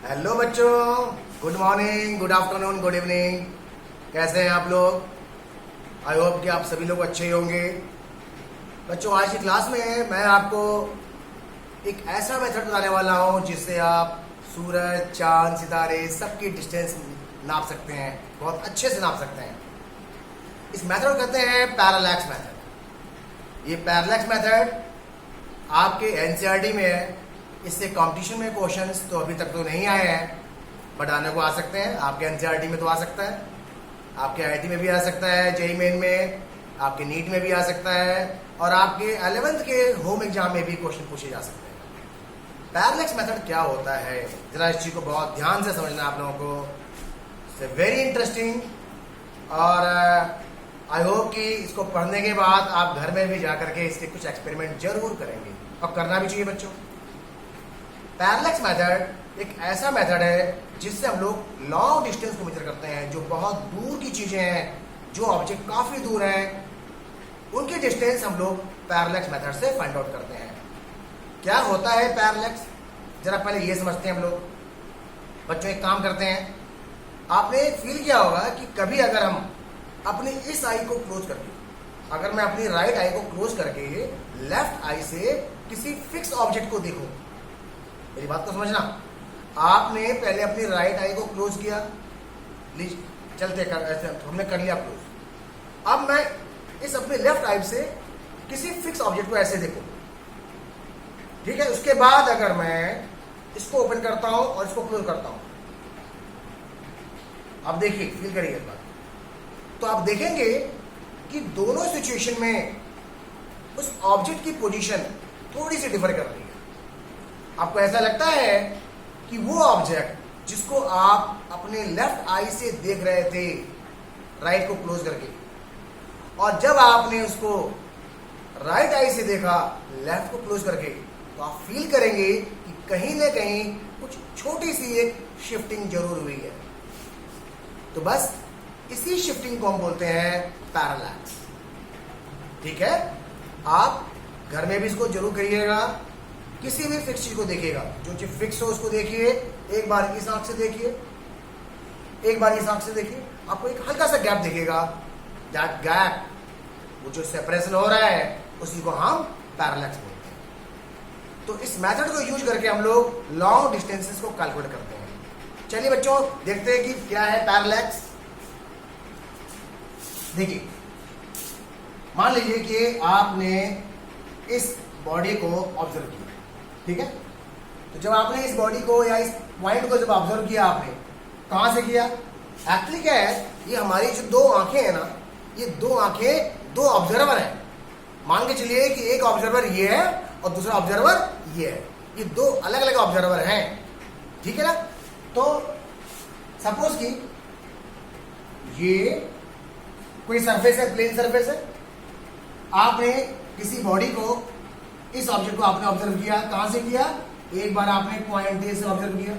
Hello बच्चों, good morning, good afternoon, good evening. कैसे हैं आप लोग? आई होप कि आप सभी लोग अच्छे ही होंगे। बच्चों, आज की क्लास में मैं आपको एक ऐसा मेथड बताने वाला हूं जिससे आप सूरज, चांद, सितारे सबकी डिस्टेंस नाप सकते हैं, बहुत अच्छे से नाप सकते हैं। इस मेथड को कहते हैं पैरालैक्स मेथड। ये पैरालैक्स मेथड आपके एनसीईआरटी में है। इससे कंपटीशन में क्वेश्चंस तो अभी तक तो नहीं आए हैं, बट आने को आ सकते हैं। आपके एनसीईआरटी में तो आ सकता है, आपके आईआईटी में भी आ सकता है, जेईई मेन में, आपके नीट में भी आ सकता है, और आपके 11th के होम एग्जाम में भी क्वेश्चन पूछे जा सकते हैं। पैरालैक्स मेथड क्या होता है, जरा इस चीज को बहुत ध्यान से समझना आप लोगों को। इट्स वेरी इंटरेस्टिंग, और आई होप कि इसको पढ़ने के बाद आप घर में भी जाकर के इसके कुछ एक्सपेरिमेंट जरूर करेंगे, और करना भी चाहिए बच्चों। पैरालैक्स मेथड एक ऐसा मेथड है जिससे हम लोग लॉन्ग डिस्टेंस को मेजर करते हैं। जो बहुत दूर की चीजें हैं, जो ऑब्जेक्ट काफी दूर हैं, उनकी डिस्टेंस हम लोग पैरालैक्स मेथड से फाइंड आउट करते हैं। क्या होता है पैरालैक्स, जरा पहले ये समझते हैं हम लोग। बच्चों, एक काम करते हैं, आपने फील किया होगा कि कभी अगर हम अपनी इस आई को क्लोज करके, अगर मैं अपनी राइट आई को क्लोज करके लेफ्ट आई से किसी फिक्स ऑब्जेक्ट को देखूं, मेरी बात को समझना। आपने पहले अपनी राइट आई को क्लोज किया, चलते कर ऐसे हमने कर लिया क्लोज। अब मैं इस अपने लेफ्ट आई से किसी फिक्स ऑब्जेक्ट को ऐसे देखूं, ठीक है। उसके बाद अगर मैं इसको ओपन करता हूं और इसको क्लोज करता हूं, अब देखिए, फील करिए इस बात। तो आप देखेंगे कि दोनों सिचुएशन में उस ऑब्जेक्ट की पोजीशन थोड़ी सी डिफर कर रही है। आपको ऐसा लगता है कि वो ऑब्जेक्ट जिसको आप अपने लेफ्ट आई से देख रहे थे राइट को क्लोज करके, और जब आपने उसको राइट आई से देखा लेफ्ट को क्लोज करके, तो आप फील करेंगे कि कहीं ना कहीं कुछ छोटी सी एक शिफ्टिंग जरूर हुई है। तो बस इसी शिफ्टिंग को हम बोलते हैं पैरालैक्स, ठीक है। आप घर में भी इसको जरूर करिएगा। किसी भी फिक्स चीज को देखिएगा, जो चीज फिक्स हो उसको देखिए, एक बार इस आंख से देखिए, एक बार इस आंख से देखिए, आपको एक हल्का सा गैप दिखेगा। दैट गैप, वो जो सेपरेशन हो रहा है, उसी को हम पैरालैक्स बोलते हैं। तो इस मेथड को यूज करके हम लोग लॉन्ग डिस्टेंसेस को कैलकुलेट करते हैं। चलिए बच्चों, देखते हैं कि क्या है पैरालैक्स। देखिए, मान लीजिए कि आपने इस बॉडी को ऑब्जर्व किया, ठीक है। तो जब आपने इस बॉडी को या इस पॉइंट को जब ऑब्जर्व किया, आपने कहां से किया? एक्चुअली क्या है, ये हमारी जो दो आंखें हैं ना, ये दो आंखें दो ऑब्जर्वर हैं। मान के चलिए कि एक ऑब्जर्वर ये है और दूसरा ऑब्जर्वर ये है। ये दो अलग अलग ऑब्जर्वर हैं, ठीक है ना। तो सपोज कि ये कोई सरफेस है, प्लेन सरफेस है। आपने किसी बॉडी को, इस ऑब्जेक्ट को आपने ऑब्जर्व किया। कहां से किया? एक बार आपने पॉइंट ए से ऑब्जर्व किया,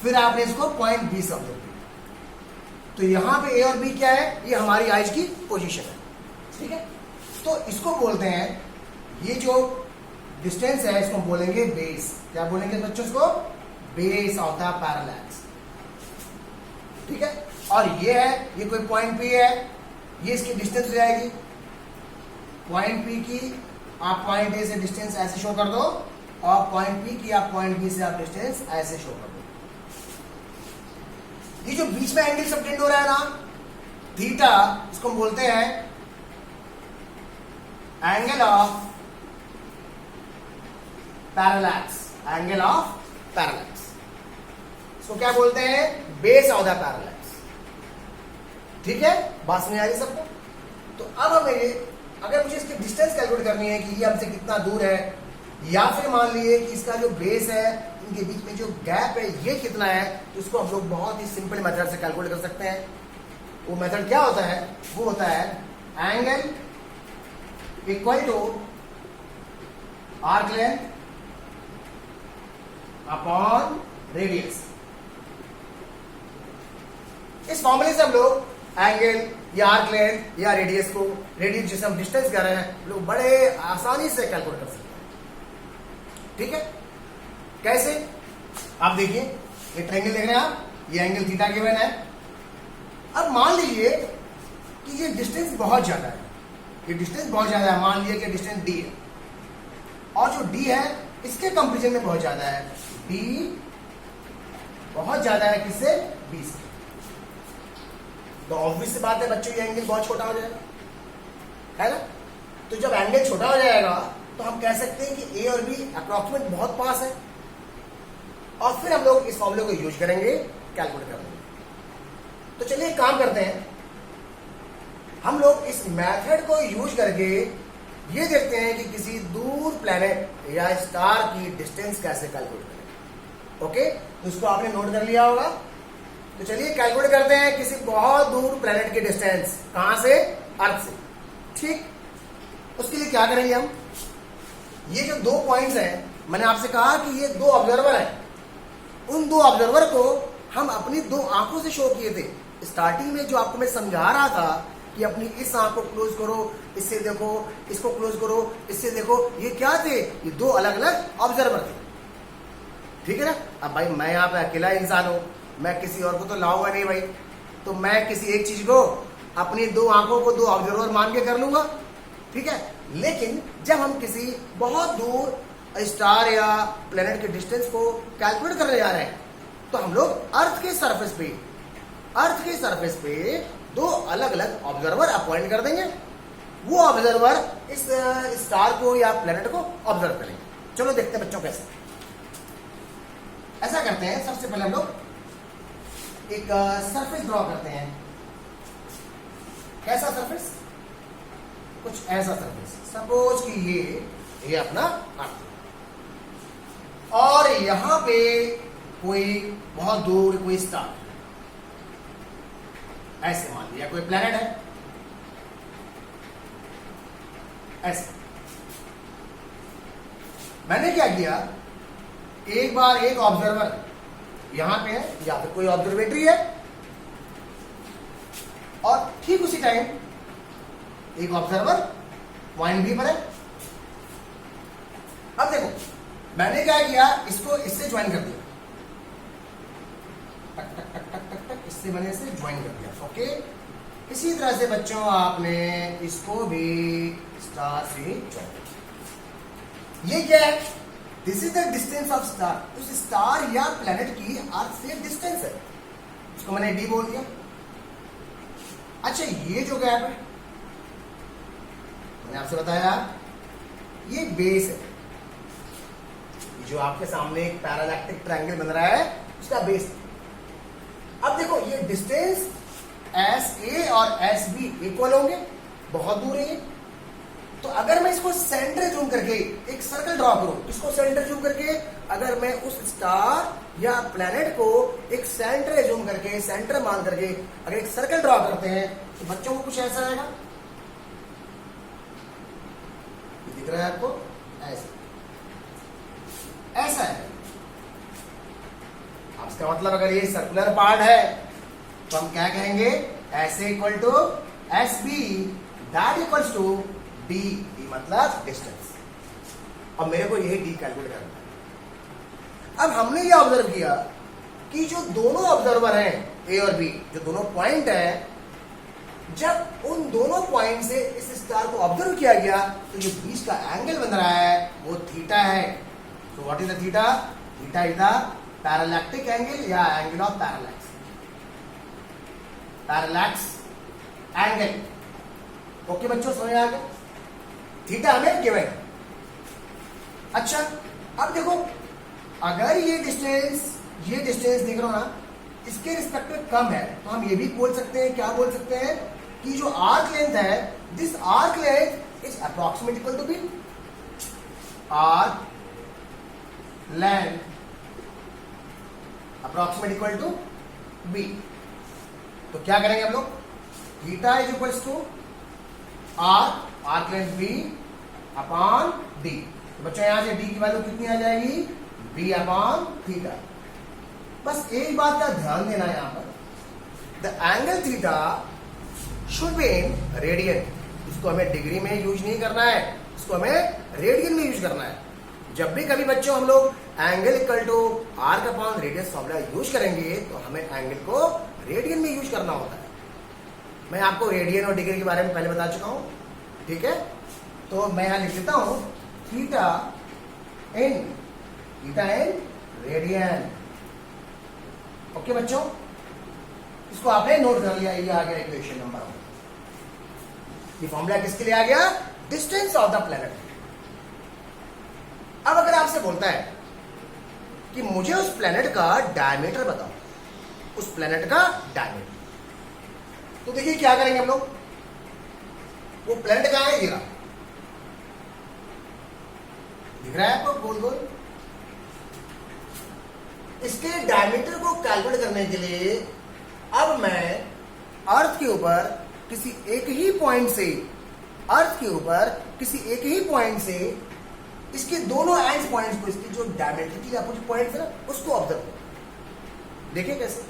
फिर आपने इसको पॉइंट बी से ऑब्जर्व किया। तो यहां पे ए और बी क्या है? ये हमारी आइज की पोजीशन है, ठीक है। तो इसको बोलते हैं, ये जो डिस्टेंस है इसको बोलेंगे बेस। क्या बोलेंगे बच्चों इसको? बेस ऑफ द पैरालैक्स, ठीक है। और ये है, ये कोई पॉइंट पी है, ये इसकी डिस्टेंस हो जाएगी पॉइंट पी की। आप पॉइंट ए से डिस्टेंस ऐसे शो कर दो, और पॉइंट पी की आप पॉइंट बी से आप डिस्टेंस ऐसे शो कर दो। ये जो बीच में एंगल सबटेंड हो रहा है ना, थीटा, इसको हम बोलते हैं angle of parallax. Angle of parallax, इसको क्या बोलते हैं? बेस ऑफ द पैरालैक्स, ठीक है। बात समझ आ रही सबको? तो अब हमें, अगर मुझे इसकी डिस्टेंस कैलकुलेट करनी है कि ये हमसे कितना दूर है, या फिर मान लीजिए कि इसका जो बेस है, इनके बीच में जो गैप है ये कितना है, तो इसको हम लोग बहुत ही सिंपल मेथड से कैलकुलेट कर सकते हैं। वो मेथड क्या होता है? वो होता है angle equal to arc length upon radius. इस फॉर्मूले से हम लोग एंगल या आर्क लेंथ या रेडियस को, रेडियस जिसे हम डिस्टेंस कह रहे हैं, लोग बड़े आसानी से कैलकुलेट कर सकते हैं, ठीक है। कैसे? आप देखिए ये ट्रायंगल देख रहे हैं आप, ये एंगल थीटा गिवन है। अब मान लीजिए कि ये डिस्टेंस बहुत ज्यादा है, ये डिस्टेंस बहुत ज्यादा है, मान लीजिए कि डिस्टेंस डी है और जो डी है इसके कंपेरिजन में बहुत ज्यादा है, डी बहुत ज्यादा है किससे, बी से। तो ऑब्वियस सी बात है बच्चों ये एंगल बहुत छोटा हो जाएगा, है ना। तो जब एंगल छोटा हो जाएगा तो हम कह सकते हैं कि ए और बी अप्रोक्सीमेट बहुत पास है, और फिर हम लोग इस फॉर्मूले को यूज करेंगे, कैलकुलेट करेंगे। तो चलिए एक काम करते हैं, हम लोग इस मेथड को यूज करके ये देखते हैं कि किसी दूर प्लेनेट या स्टार की डिस्टेंस कैसे कैलकुलेट करें। ओके, तो इसको आपने नोट कर लिया होगा। तो चलिए कैलकुलेट करते हैं किसी बहुत दूर प्लेनेट की डिस्टेंस, कहां से, अर्थ से। ठीक, उसके लिए क्या करेंगे हम, ये जो 2 पॉइंट्स हैं, मैंने आपसे कहा कि ये 2 ऑब्जर्वर हैं, उन 2 ऑब्जर्वर को हम अपनी 2 आंखों से शो किए थे। स्टार्टिंग में जो आपको मैं समझा रहा था कि अपनी इस आंख को क्लोज करो, इससे देखो, इसको क्लोज करो, इससे देखो, ये क्या थे, ये 2 अलग अलग ऑब्जर्वर थे, ठीक है ना। अब भाई मैं यहाँ पे अकेला इंसान हूं, मैं किसी और को तो लाऊंगा नहीं भाई, तो मैं किसी एक चीज को अपनी 2 आंखों को 2 ऑब्जर्वर मान के कर लूंगा, ठीक है। लेकिन जब हम किसी बहुत दूर स्टार या प्लेनेट के डिस्टेंस को कैलकुलेट करने जा रहे हैं, तो हम लोग अर्थ के सरफेस पे 2 अलग अलग ऑब्जर्वर अपॉइंट कर देंगे। वो ऑब्जर्वर इस स्टार को या प्लेनेट को ऑब्जर्व करेंगे। चलो देखते हैं बच्चों कैसे। ऐसा करते हैं, सबसे पहले हम लोग एक सरफेस ड्रॉ करते हैं। कैसा सरफेस, कुछ ऐसा सरफेस, सपोज कि ये अपना अर्थ, और यहां पे कोई बहुत दूर कोई स्टार, ऐसे मान लिया कोई प्लेनेट है, ऐसे। मैंने क्या किया, एक बार एक ऑब्जर्वर यहां पे है या फिर कोई ऑब्जर्वेटरी है, और ठीक उसी टाइम एक ऑब्जर्वर पॉइंट बी पर है। अब देखो मैंने क्या किया, इसको इससे ज्वाइन कर दिया, टक टक टक टक टक टक, इससे मैंने इसे ज्वाइन कर दिया। ओके, इसी तरह से बच्चों आपने इसको भी स्टार से ज्वाइन कर दिया। ये क्या है, this is the distance of star. उस स्टार या प्लेनेट की अर्थ से डिस्टेंस है, इसको मैंने डी बोल दिया। अच्छा, ये जो गैप है मैंने आपसे बताया, ये बेस है, जो आपके सामने एक पैरालैक्टिक ट्रायंगल बन रहा है उसका बेस है। अब देखो ये डिस्टेंस एस ए और एस बी इक्वल होंगे, बहुत दूर है ये। तो अगर मैं इसको सेंटर जूम करके एक सर्कल ड्रॉ करूं, इसको सेंटर जूम करके अगर मैं उस स्टार या प्लेनेट को एक सेंटर जूम करके, सेंटर मान करके अगर एक सर्कल ड्रॉ करते हैं, तो बच्चों को कुछ ऐसा आएगा, दिख रहा है आपको, ऐसा ऐसा है। अब इसका मतलब अगर ये सर्कुलर पार्ट है तो हम क्या कहेंगे, S A equal to S B, that equals to D, मतलब डिस्टेंस। अब मेरे को यही डी कैलकुलेट करना है। अब हमने ये ऑब्जर्व किया कि जो दोनों ऑब्जर्वर हैं ए और बी, जो दोनों पॉइंट है, जब उन दोनों पॉइंट से इस स्टार को ऑब्जर्व किया गया तो जो बीच का एंगल बन रहा है वो थीटा है। तो what is the theta, theta is the parallactic angle या angle of parallax, parallax angle. Okay बच्चों, समझ आ गया, थीटा हमें गिवन। अच्छा, अब देखो अगर ये डिस्टेंस देख रहे हो ना, इसके रिस्पेक्ट में कम है, तो हम ये भी बोल सकते हैं, क्या बोल सकते हैं, कि जो आर्क लेंथ है, this arc length is approximate equal to B, arc length approximate equal to B. तो क्या करेंगे हम लोग, theta is equals to arc length B upon D. तो बच्चों यहां से डी की वैल्यू कितनी आ जाएगी, बी अपॉन थीटा। बस एक बात का ध्यान देना है यहां पर, the angle theta should be in radian. इसको हमें डिग्री में यूज नहीं करना है, इसको हमें रेडियन में यूज करना है। जब भी कभी बच्चों हम लोग angle equal to arc upon radius formula use करेंगे तो हमें एंगल को रेडियन में यूज करना होता है। मैं आपको रेडियन और डिग्री के बारे में पहले बता चुका हूं, ठीक है। तो मैं यहां लिख देता हूं थीटा इन रेडियन। ओके बच्चों, इसको आपने नोट कर लिया, ये आ गया इक्वेशन नंबर 1। ये फॉर्मूला किसके लिए आ गया? Distance of the planet. अब अगर आपसे बोलता है कि मुझे उस प्लैनेट का डायमीटर बताओ, उस प्लैनेट का डायमीटर, तो देखिए क्या करेंगे हम लोग। वो प्लैनेट कहां है? ये रहा, दिख रहा है आपको गोल गोल। इसके डायमीटर को कैलकुलेट करने के लिए अब मैं अर्थ के ऊपर किसी एक ही पॉइंट से, अर्थ के ऊपर किसी एक ही पॉइंट से इसके दोनों एंड पॉइंट्स को, इसके जो डायमेट्रिकली अपोजिट पॉइंट्स है ना, उसको ऑब्जर्व करो। देखिए कैसे,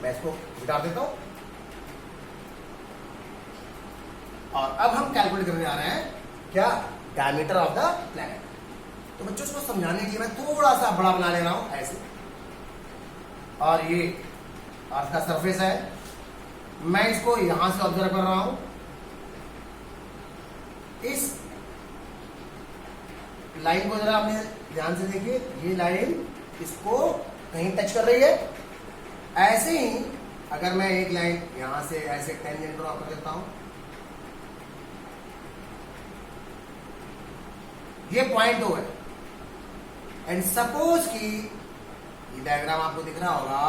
मैं इसको मिटा देता हूं और अब हम कैलकुलेट करने जा रहे हैं क्या? Diameter of the planet. तो बच्चों इसको समझाने के लिए मैं थोड़ा सा बड़ा बना ले रहा हूं ऐसे, और ये अर्थ का सरफेस है, मैं इसको यहां से ऑब्जर्व कर रहा हूं। इस लाइन को जरा आपने ध्यान से देखिए, ये लाइन इसको कहीं टच कर रही है। ऐसे ही अगर मैं एक लाइन यहां से ऐसे टेंजेंट ड्रॉ कर देता हूं, ये पॉइंट O है, एंड सपोज कि ये डायग्राम आपको दिख रहा होगा,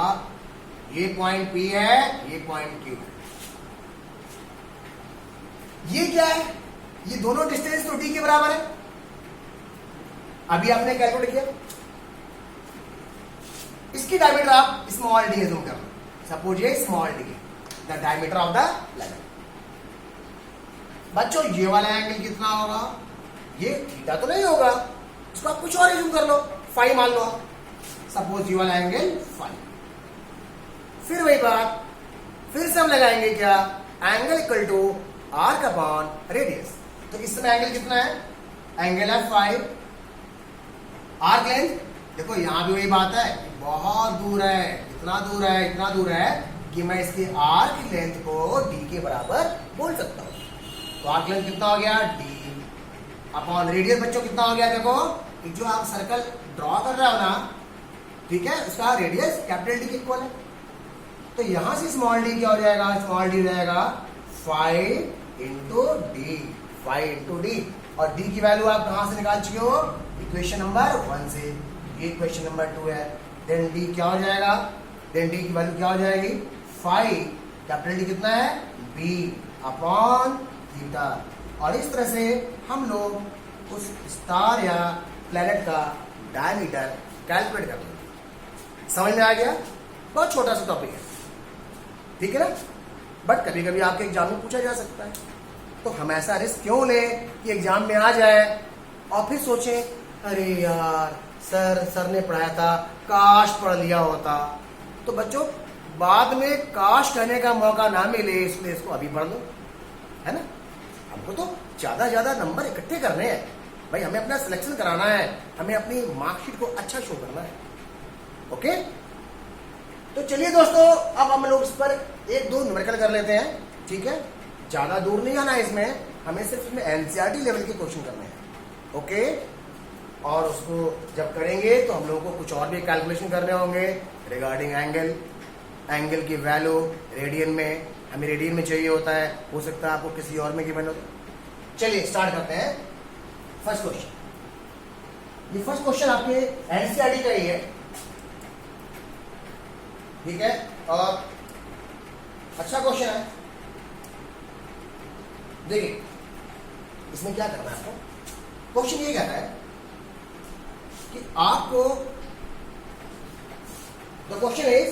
ये पॉइंट P है, ये पॉइंट Q है। ये क्या है? ये दोनों डिस्टेंस तो D के बराबर है। अभी आपने कैलकुलेट किया, इसकी डायमीटर आप स्मॉल डी एज्यूम कर लो। सपोज ये small D, the diameter of the planet. बच्चों ये वाला एंगल कितना होगा? ये थीटा तो नहीं होगा, इसको आप कुछ और एज्यूम कर लो, फाई मान लो। सपोज ये वाला एंगल फाई। फिर वही बात, फिर से हम लगाएंगे क्या? Angle equal to arc upon radius. तो इस समय एंगल कितना है? एंगल है 5। आर्क लेंथ देखो, यहां भी वही बात है, बहुत दूर है। इतना दूर है, इतना दूर है कि मैं इसके आर्क लेंथ को d के बराबर बोल सकता हूं। तो आर्क लेंथ कितना हो गया? d upon radius. बच्चों कितना हो गया? देखो, जो आप सर्कल ड्रॉ कर रहे हो ना, ठीक है, उसका रेडियस कैपिटल D के इक्वल है। तो यहां से स्मॉल d क्या हो जाएगा? स्मॉल d रहेगा 5 इंटू डी, 5 इंटू डी। और d की वैल्यू आप कहां से निकाल चुके हो? इक्वेशन नंबर 1 से। ये इक्वेशन नंबर 2 है। देन d क्या हो जाएगा? देन d की वैल्यू क्या हो जाएगी? 5, कैपिटल D कितना है? b upon theta. और इस तरह से हम लोग उस स्टार या प्लैनेट का डायमीटर कैलकुलेट कर लेंगे। समझ में आ गया? बहुत छोटा सा टॉपिक है, ठीक है ना। बट कभी कभी आपके एग्जाम में पूछा जा सकता है, तो हम ऐसा रिस्क क्यों लें कि एग्जाम में आ जाए और फिर सोचें अरे यार सर ने पढ़ाया था, काश पढ़ लिया होता। तो बच्चों बाद में काश कहने का मौका ना मिले, इसलिए इसको अभी पढ़ लो, है ना। हमको तो ज्यादा नंबर इकट्ठे करने हैं भाई, हमें अपना सिलेक्शन कराना है, हमें अपनी मार्कशीट को अच्छा शो करना है। ओके, तो चलिए दोस्तों, अब हम लोग इस पर 1-2 न्यूमेरिकल कर लेते हैं, ठीक है। ज्यादा दूर नहीं आना है इसमें, हमें सिर्फ इसमें एनसीईआरटी लेवल के क्वेश्चन करने हैं। ओके, और उसको जब करेंगे तो हम लोगों को कुछ और भी कैलकुलेशन करने होंगे रिगार्डिंग एंगल की वैल्यू रेडियन में, हमें रेडियन में चाहिए होता है, हो सकता है आपको किसी और में गिवन हो। चलिए स्टार्ट करते हैं फर्स्ट क्वेश्चन। ये फर्स्ट क्वेश्चन आपके एनसीईआरटी का ही है, ठीक है, और अच्छा क्वेश्चन है। देखिए इसमें क्या करना है आपको। क्वेश्चन ये कहता है कि आपको, the question is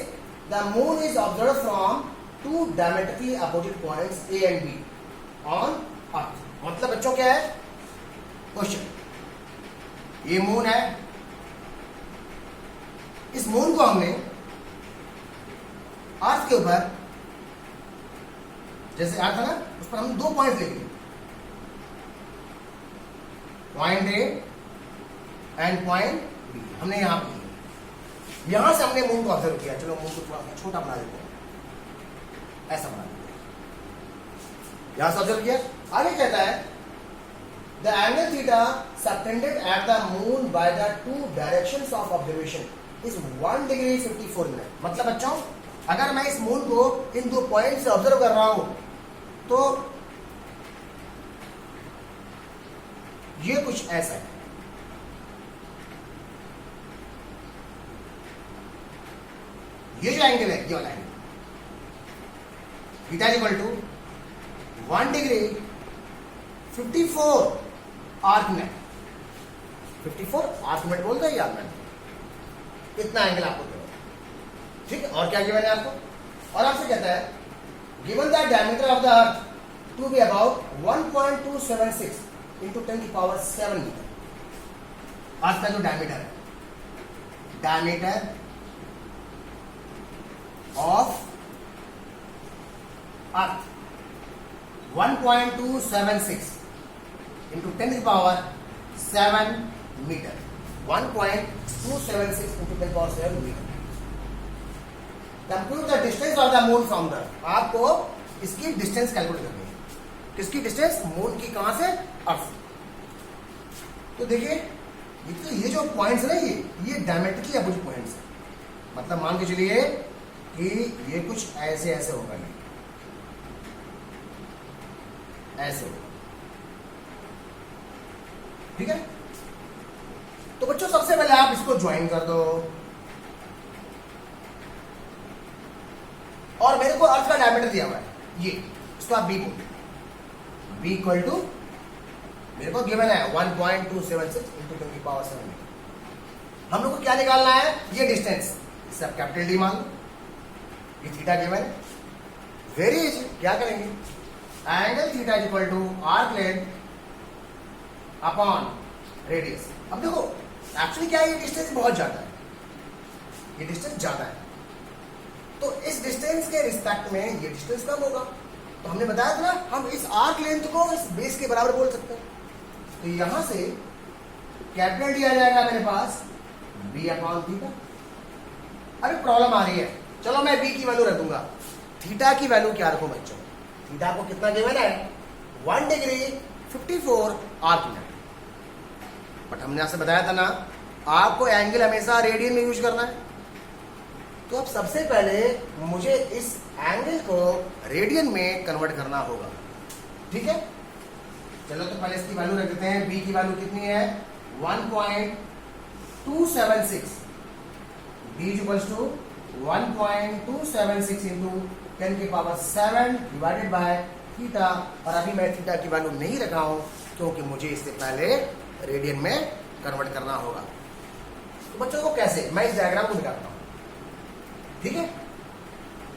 the moon is observe from 2 diametrically opposite points A and B on earth. मतलब बच्चों क्या है क्वेश्चन, ये मून है, इस मून को हमने अर्थ के ऊपर, जैसे अर्थ है ना, उस पर हम 2 पॉइंट लेंगे, point A and point B हमने यहां पर, यहां से हमने मून को ऑब्जर्व किया। चलो मून को थोड़ा छोटा बना देते हैं, ऐसा बना देते हैं, यहां से ऑब्जर्व किया। आगे कहता है the angle theta subtended at the moon by the two directions of observation is 1 degree 54 minute. मतलब बच्चों अगर मैं इस मून को इन दो पॉइंट से ऑब्जर्व कर रहा हूं तो ये कुछ ऐसा है। ये जो एंगल है, ये वाला angle theta equal to 1 degree 54 arc minute, 54 arc minute बोलते हैं यार मैंने, इतना एंगल आपको दे, ठीक है। और क्या गिवन है आपको, और आपसे कहता है given the diameter of the earth to be about 1.276 into 10 की पावर 7 मीटर। अर्थ का जो डायमीटर है, डायमीटर ऑफ अर्थ 1.276 इंटू 10 की पावर 7 मीटर, 1.276 इंटू 10 की power 7 metre. Compute the distance of the moon from the, आपको इसकी डिस्टेंस कैलकुलेट करनी है। किसकी डिस्टेंस, मून की, कहां से, अर्थ। तो देखिए ये जो पॉइंट्स है ना, ये डायमेट्रिकली अपोजिट पॉइंट्स है। मतलब मान के चलिए कि ये कुछ ऐसे ऐसे होगा, ये ऐसे होगा, ठीक है। तो बच्चों सबसे पहले आप इसको ज्वाइन कर दो, और मेरे को अर्थ का डायमीटर दिया हुआ है ये, इसको आप बी बोलो, बी इक्वल टू मेरे को गिवन है 1.276 इंटू 10 की पावर 7। हम लोग को क्या निकालना है, ये डिस्टेंस, इसे आप कैपिटल डी मान लो, ये थीटा गिवन है, वेरी इजी। क्या करेंगे, angle theta equal to arc length upon radius. अब देखो एक्चुअली क्या है, ये डिस्टेंस बहुत ज्यादा है, ये डिस्टेंस ज्यादा है, तो इस डिस्टेंस के रिस्पेक्ट में ये डिस्टेंस कम होगा। तो हमने बताया था ना, हम इस आर्क लेंथ को इस बेस के बराबर बोल सकते हैं। तो यहां से कैपिटल डी आ जाएगा मेरे पास बी अपॉन थीटा। अभी प्रॉब्लम आ रही है, चलो मैं बी की वैल्यू रखूंगा, थीटा की वैल्यू क्या रखूं बच्चों, थीटा को कितना गिवन है, 1 डिग्री 54 आर्क मिनट। बट हमने आपसे बताया था ना, आपको एंगल हमेशा रेडियन में यूज करना है। तो अब सबसे पहले मुझे इस एंगल को रेडियन में कन्वर्ट करना होगा, ठीक है। चलो तो पहले इसकी वैल्यू रख देते हैं, बी की वैल्यू कितनी है, 1.276, बी इक्वल्स टू 1.276 इंटू 10 की पावर 7 डिवाइडेड बाय थीटा। और अभी मैं थीटा की वैल्यू नहीं रखा हूं क्योंकि मुझे इससे पहले रेडियन में कन्वर्ट करना होगा। तो बच्चों को कैसे, मैं इस डायग्राम को दिखाता हूं, ठीक है।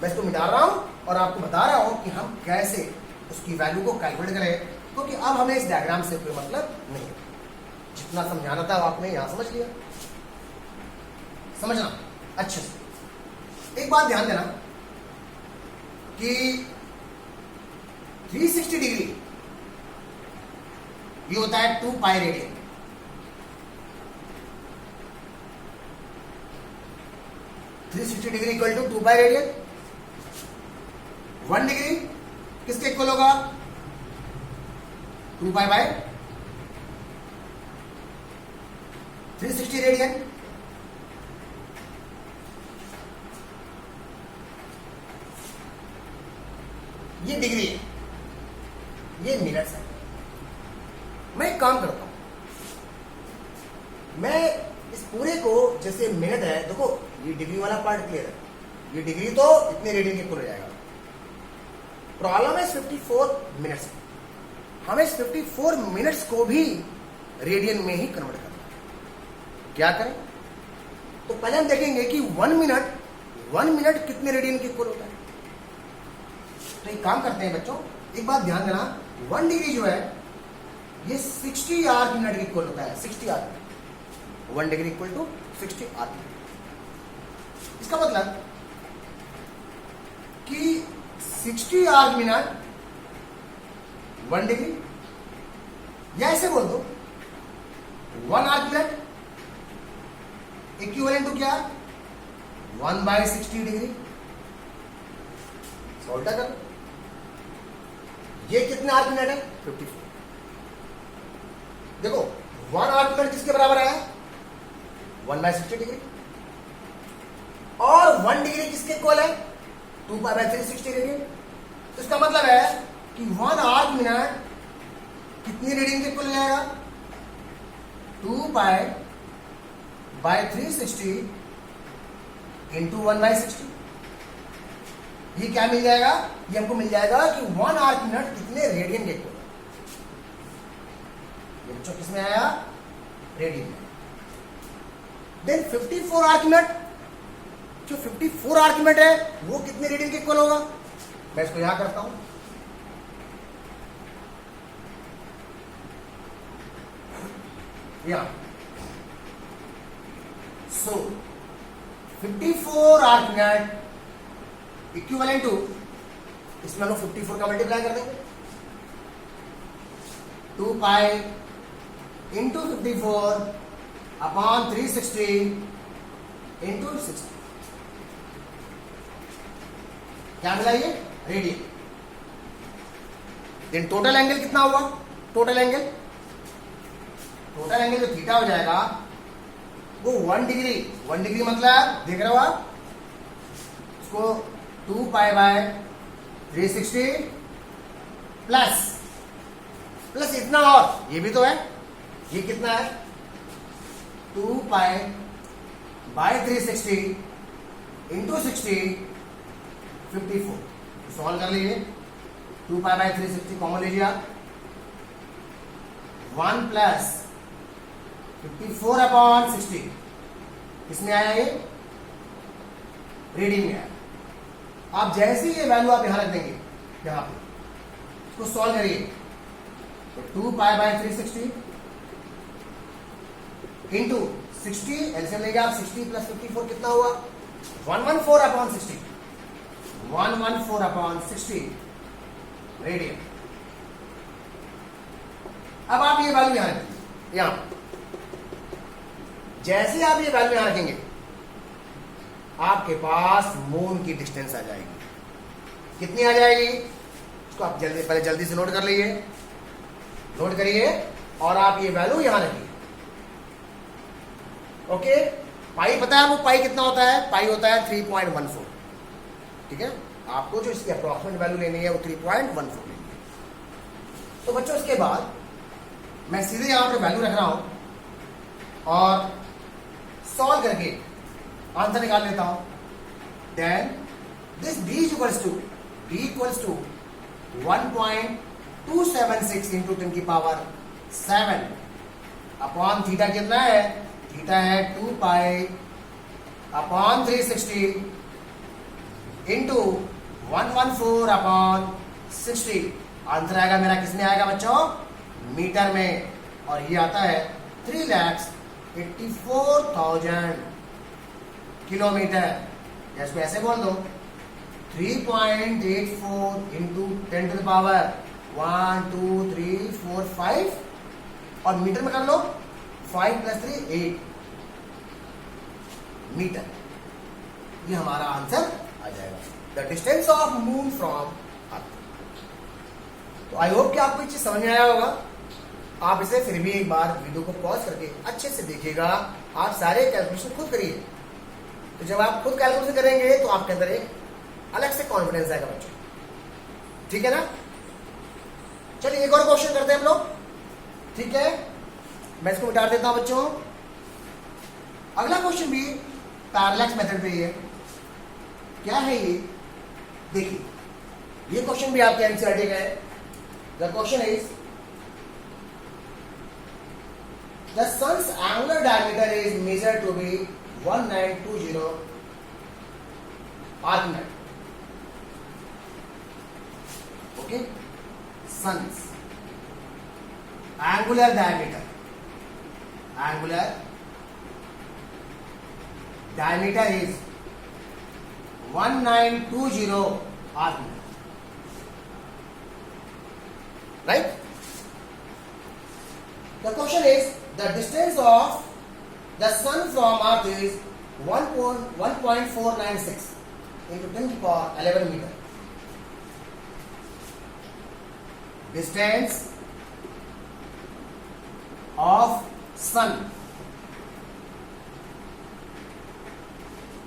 मैं इसको मिटा रहा हूं और आपको बता रहा हूं कि हम कैसे उसकी वैल्यू को कैलकुलेट करें, क्योंकि अब हमें इस डायग्राम से कोई मतलब नहीं, जितना समझाना था आपने यहां समझ लिया। समझना अच्छे से। एक बात ध्यान देना कि 360 डिग्री ये होता है 2 pi radian. 360 degree equal to 2 pi radian. 1 degree किसके इक्वल होगा, 2 पाई बाय 360 रेडियन। ये डिग्री है, ये मिनट्स है। मैं एक काम करता हूं, मैं इस पूरे को, जैसे मिनट है, देखो ये डिग्री वाला पार्ट क्लियर है, ये डिग्री तो इतने रेडियन के इक्वल हो जाएगा। प्रॉब्लम है 54 मिनट्स, हमें इस 54 मिनट्स को भी रेडियन में ही कन्वर्ट करना है। क्या करें, तो पहले हम देखेंगे कि 1 मिनट कितने रेडियन के इक्वल होता है। तो एक काम करते हैं बच्चों, एक बात ध्यान देना, 1 डिग्री जो है ये 60 आर्क मिनट के इक्वल होता है। 60 arc, 1 degree equal to 60 arc minute. इसका मतलब कि 60 आर्क मिनट 1 डिग्री, या ऐसे बोल दो 1 आर्क मिनट इक्विवेलेंट टू क्या, 1/60 डिग्री। सोल्टा कर, ये कितने आर्क मिनट है, 54। देखो 1 आर्क मिनट किसके बराबर आया, 1/60 डिग्री, और 1 डिग्री किसके इक्वल है, 2π/360 डिग्री। तो इसका मतलब है कि 1 आर्क मिनट कितनी रीडिंग के इक्वल जाएगा, 2π/360 इंटू 1/60। ये क्या मिल जाएगा, ये हमको मिल जाएगा कि 1 आर्क मिनट कितने रेडियन के इक्वल है। ये बच्चों किसमें आया, रेडियन में। देन 54 आर्क मिनट, जो 54 आर्क मिनट है वो कितने रेडियन के इक्वल होगा, मैं इसको यहां करता हूं। सो 54 आर्क मिनट इक्विवेलेंट टू, इसमें हम लोग 54 का मल्टीप्लाई कर देंगे, 2π इंटू 54 अपॉन 360 इंटू 60। क्या मिला, ये रेडियन। देन टोटल एंगल कितना हुआ, टोटल एंगल जो थीटा हो जाएगा वो 1 डिग्री, 1 डिग्री मतलब देख रहे हो आप उसको, 2π/360 प्लस इतना, और ये भी तो है, ये कितना है, 2π/360 इंटू 60 54। सॉल्व कर लीजिए, 2π/360 कॉमन लीजिए आप, 1 प्लस 54 अपॉन 60 किसमें आया, ये रीडिंग में आया। आप जैसे ही ये वैल्यू आप यहां रख देंगे, यहां पे इसको सॉल्व करिए, तो 2π/360 इंटू 60, एलसीएम लेंगे आप, 60 प्लस 54 कितना हुआ, 114 अपॉन 60, 114 अपॉन 60 रेडियन। अब आप ये वैल्यू यहां रखिए, यहां जैसे आप ये वैल्यू यहां रखेंगे आपके पास मून की डिस्टेंस आ जाएगी। कितनी आ जाएगी, इसको आप जल्दी से नोट कर लीजिए, नोट करिए, और आप ये वैल्यू यहां रखिए। ओके, पाई पता है आपको, पाई कितना होता है, पाई होता है 3.14। ठीक है, आपको जो इसकी अप्रोक्सीमेट वैल्यू लेनी है वो 3.14 लेनी है। तो बच्चों इसके बाद मैं सीधे यहां पर वैल्यू रख रहा हूं और सॉल्व करके आंसर निकाल लेता हूं। Then this b equals to 1.276 into 10 की पावर 7 अपॉन थीटा कितना है, थीटा है 2π अपॉन 360 इंटू 114 अपॉन 60। आंसर आएगा मेरा किसमें आएगा बच्चों, मीटर में, और ये आता है 3,84,000 किलोमीटर। या इसको ऐसे बोल दो, 3.84 इंटू 10 टू द पावर 1 2 3 4 5, और मीटर में कर लो 5 + 3 8 मीटर। ये हमारा आंसर आ जाएगा, the distance of moon from earth. तो आई होप कि आपको ये चीज समझ में आया होगा। आप इसे फिर भी एक बार वीडियो को पॉज करके अच्छे से देखिएगा, आप सारे कैलकुलेशन खुद करिए। तो जब आप खुद कैलकुलेशन करेंगे तो आपके अंदर एक अलग से कॉन्फिडेंस आएगा बच्चों, ठीक है ना। चलिए एक और क्वेश्चन करते हैं हम लोग, ठीक है, मैं इसको मिटा देता हूं बच्चों। अगला क्वेश्चन भी पैरेलक्स मेथड पे है। क्या है ये, देखिए ये क्वेश्चन भी आपके एनसीईआरटी का है। The question is the sun's angular diameter is measured to be 1920 arcminute. Okay, sun's angular diameter is 1920 arcminute, right? The question is the distance of the sun from earth is 1.496 into 10 to the power 11 meter. Distance of sun.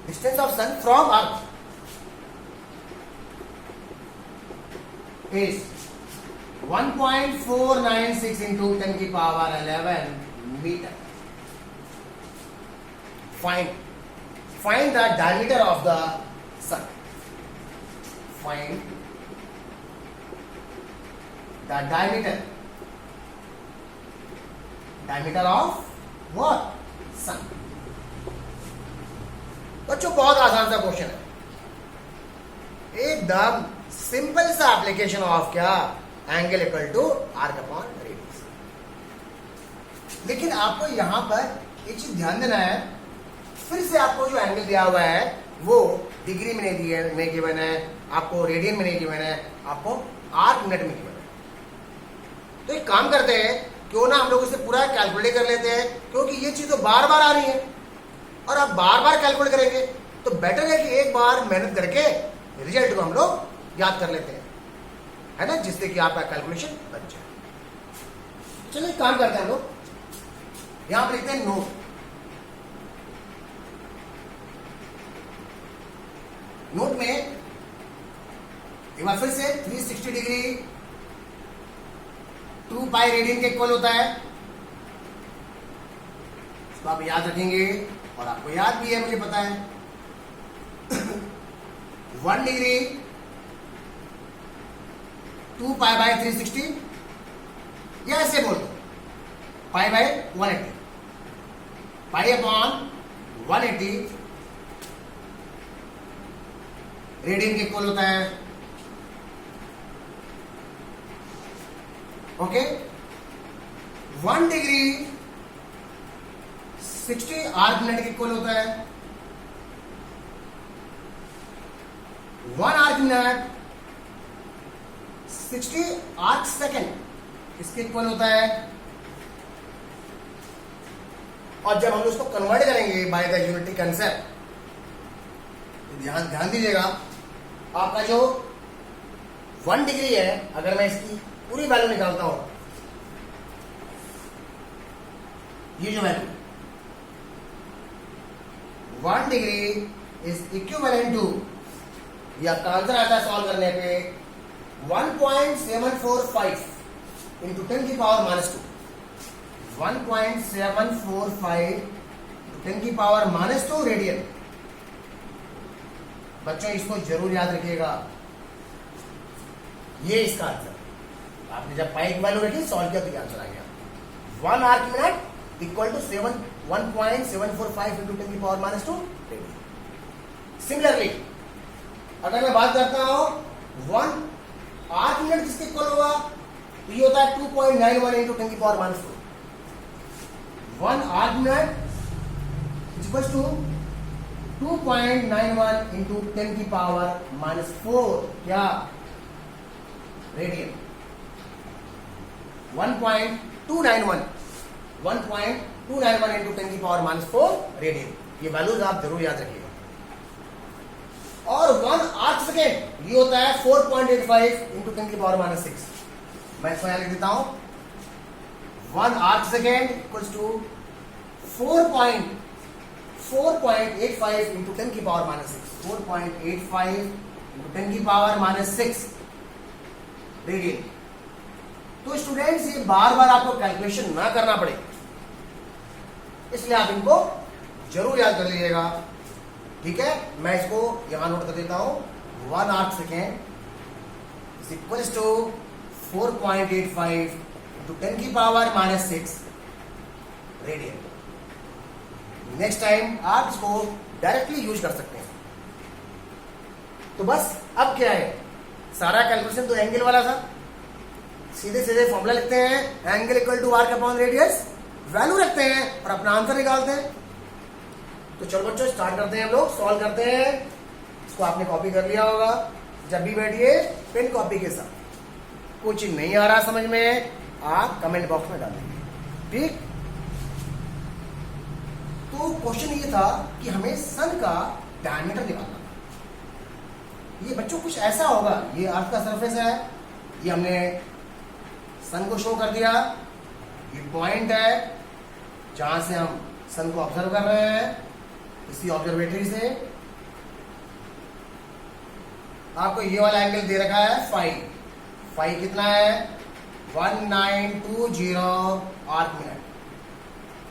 Distance of sun from earth is 1.496 into 10 to the power 11 meter. Find the diameter of the sun. Find the diameter of what? Sun. बच्चों बहुत आसान सा question है, एकदम simple सा application of क्या, angle equal to arc upon radius. लेकिन आपको यहां पर एक चीज ध्यान देना है, फिर से आपको जो एंगल दिया हुआ है वो डिग्री में नहीं गिवन है, आपको रेडियन में नहीं गिवन है, आपको आर्क मिनट में गिवन है। तो एक काम करते हैं, क्यों ना हम लोग इसे पूरा कैलकुलेट कर लेते हैं, क्योंकि ये चीज तो बार बार आ रही है और आप बार बार कैलकुलेट करेंगे तो बेटर है कि एक बार मेहनत करके रिजल्ट को हम लोग याद कर लेते हैं, है ना, जिससे कि आपका कैलकुलेशन बन जाए। चलिए काम करते हैं हम लोग, यहां पर लिखते हैं नोट। नोट में एक बार फिर से 360 डिग्री 2 पाई रेडियन के इक्वल होता है, इसको आप याद रखेंगे और आपको याद भी है, मुझे पता है। 1 डिग्री 2 पाई बाय 360, या ऐसे बोल दो pi by 180, pi upon 180 radian के इक्वल होता है। ओके, 1 डिग्री 60 आर्क मिनट के इक्वल होता है। 1 आर्क मिनट 60 आर्क सेकेंड इसके इक्वल होता है। और जब हम उसको कन्वर्ट करेंगे बाय द यूनिटी कंसेप्ट, तो ध्यान दीजिएगा, आपका जो 1 डिग्री है, अगर मैं इसकी पूरी वैल्यू निकालता हूं, ये जो value 1 degree is equivalent to, ये आपका आंसर आता है सॉल्व करने पे 1.745 इंटू 10 की पावर -2, 1.745 10 की पावर -2 रेडियन। बच्चों इसको जरूर याद रखिएगा, ये इसका आंसर। आपने जब पाई की वैल्यू रखी, सॉल्व किया तो आंसर आ गया 1 arc minute equal to 1.745 into 10 की पावर -2 रेडियन। सिमिलरली अगर मैं बात करता हूं 1 आर्क मिनट किसके इक्वल होगा, तो ये होता है 2.91 इंटू 10 की power -4। 1 arc minute equal to 2.91 into 10 की पावर -4 क्या, रेडियन। 1.291 इंटू 10 की पावर -4 रेडियन। ये वैल्यूज आप जरूर याद रखिएगा। और 1 आर्क सेकेंड ये होता है 4.85 इंटू 10 की पावर -6। मैं इसको यहां लिख देता हूं, 1 arc second equals to 4.85 into 10 की पावर -6, 4.85 इंटू 10 की पावर -6 रेडियन। तो स्टूडेंट्स ये बार बार आपको कैलकुलेशन ना करना पड़े, इसलिए आप इनको जरूर याद कर लीजिएगा, ठीक है। मैं इसको यहां नोट कर देता हूं, 1 arc second is equals to 4.85 into 10 की पावर -6 रेडियन। नेक्स्ट टाइम आप इसको डायरेक्टली यूज कर सकते हैं। तो बस अब क्या है, सारा कैलकुलेशन तो एंगल वाला था, सीधे सीधे फॉर्मूला लिखते हैं, angle equal to arc upon radius, value रखते हैं और अपना आंसर निकालते हैं। तो चलो बच्चों स्टार्ट करते हैं, हम लोग सॉल्व करते हैं। इसको आपने कॉपी कर लिया होगा, जब भी बैठिए पेन कॉपी के साथ। कुछ नहीं आ रहा समझ में, आप कमेंट बॉक्स में डालेंगे, ठीक। तो क्वेश्चन ये था कि हमें सन का डायमीटर निकालना था। ये बच्चों कुछ ऐसा होगा, ये अर्थ का सरफेस है, ये हमने सन को शो कर दिया, ये पॉइंट है जहां से हम सन को ऑब्जर्व कर रहे हैं इसी ऑब्जर्वेटरी से। आपको ये वाला एंगल दे रखा है फाई कितना है 1920 आर्क मिनट।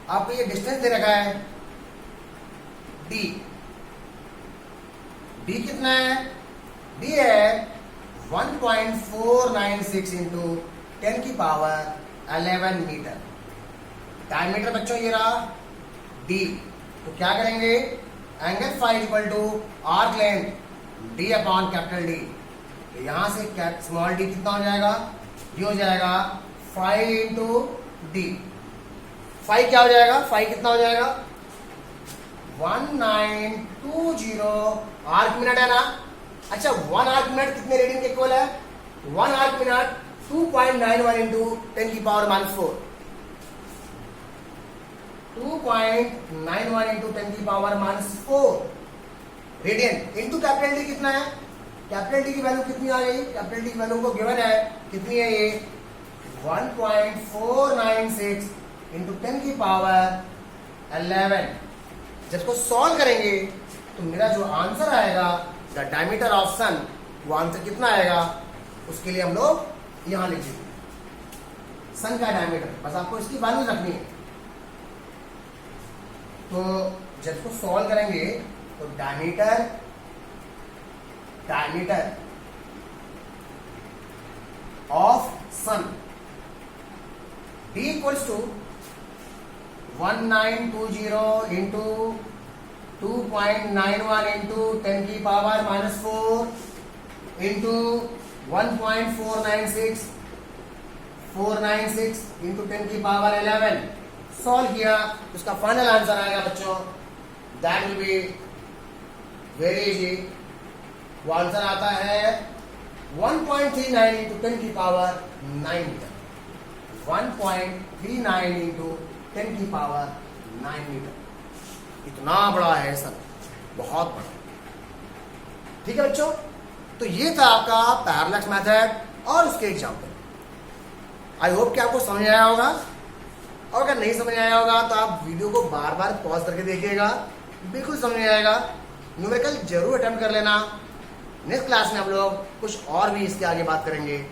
आपको ये डिस्टेंस दे रखा है डी कितना है, डी है 1.496 इंटू 10 की पावर 11 मीटर। डायमीटर बच्चों ये रहा डी, तो क्या करेंगे angle phi equal to arc length D upon capital D. तो यहां से स्मॉल डी कितना हो जाएगा, ये हो जाएगा फाई इंटू डी। फाई क्या हो जाएगा, फाई कितना हो जाएगा 1920 आर्क मिनट है ना। अच्छा 1 आर्क मिनट कितने रेडियन के इक्वल है, 1 आर्क मिनट 2.91 इंटू 10 की पावर -4, 2.91 इंटू 10 की power -4 radian into capital D कितना है, कैपिटल डी की वैल्यू कितनी आ गई, कैपिटल डी की वैल्यू को गिवन है कितनी है ये 1.496 इंटू 10 की पावर 11। जब इसको सॉल्व करेंगे तो मेरा जो आंसर आएगा द डायमीटर ऑफ सन, वो आंसर कितना आएगा उसके लिए हम लोग यहां लिख देंगे सन का डायमीटर, बस आपको इसकी वैल्यू रखनी है। तो जब इसको सॉल्व करेंगे तो diameter of sun D equals to 1920 into 2.91 into 10 की पावर -4 इंटू 496 इंटू 10 की पावर 11। सॉल्व किया उसका फाइनल आंसर आएगा बच्चों, that will be very easy. वो आंसर आता है 1.39 इंटू 10 की पावर 9 मीटर। 1.39 इंटू 10 की पावर 9 मीटर, इतना बड़ा है सर, बहुत बड़ा। ठीक है बच्चों, तो ये था आपका पैरालैक्स मेथड और उसके एग्जाम्पल। आई होप कि आपको समझ आया होगा, और अगर नहीं समझ आया होगा तो आप वीडियो को बार बार पॉज करके देखिएगा, बिल्कुल समझ आएगा। न्यूमेरिकल जरूर अटेम्प्ट कर लेना। नेक्स्ट क्लास में हम लोग कुछ और भी इसके आगे बात करेंगे।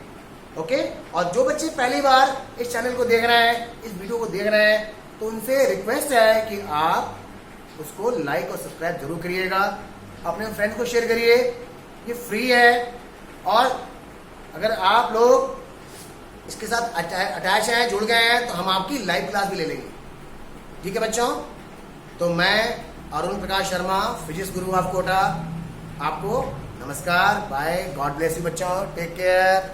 ओके, और जो बच्चे पहली बार इस चैनल को देख रहे हैं, इस वीडियो को देख रहे हैं, तो उनसे रिक्वेस्ट है कि आप उसको लाइक और सब्सक्राइब जरूर करिएगा, अपने फ्रेंड्स को शेयर करिए, ये फ्री है। और अगर आप लोग इसके साथ अटैच हैं, जुड़ गए हैं, तो हम आपकी लाइव क्लास भी ले लेंगे। ठीक है बच्चों, तो मैं Arun Prakash Sharma, physics Guru of Kota, आपको नमस्कार, बाय, गॉड ब्लेस यू बच्चों, टेक केयर।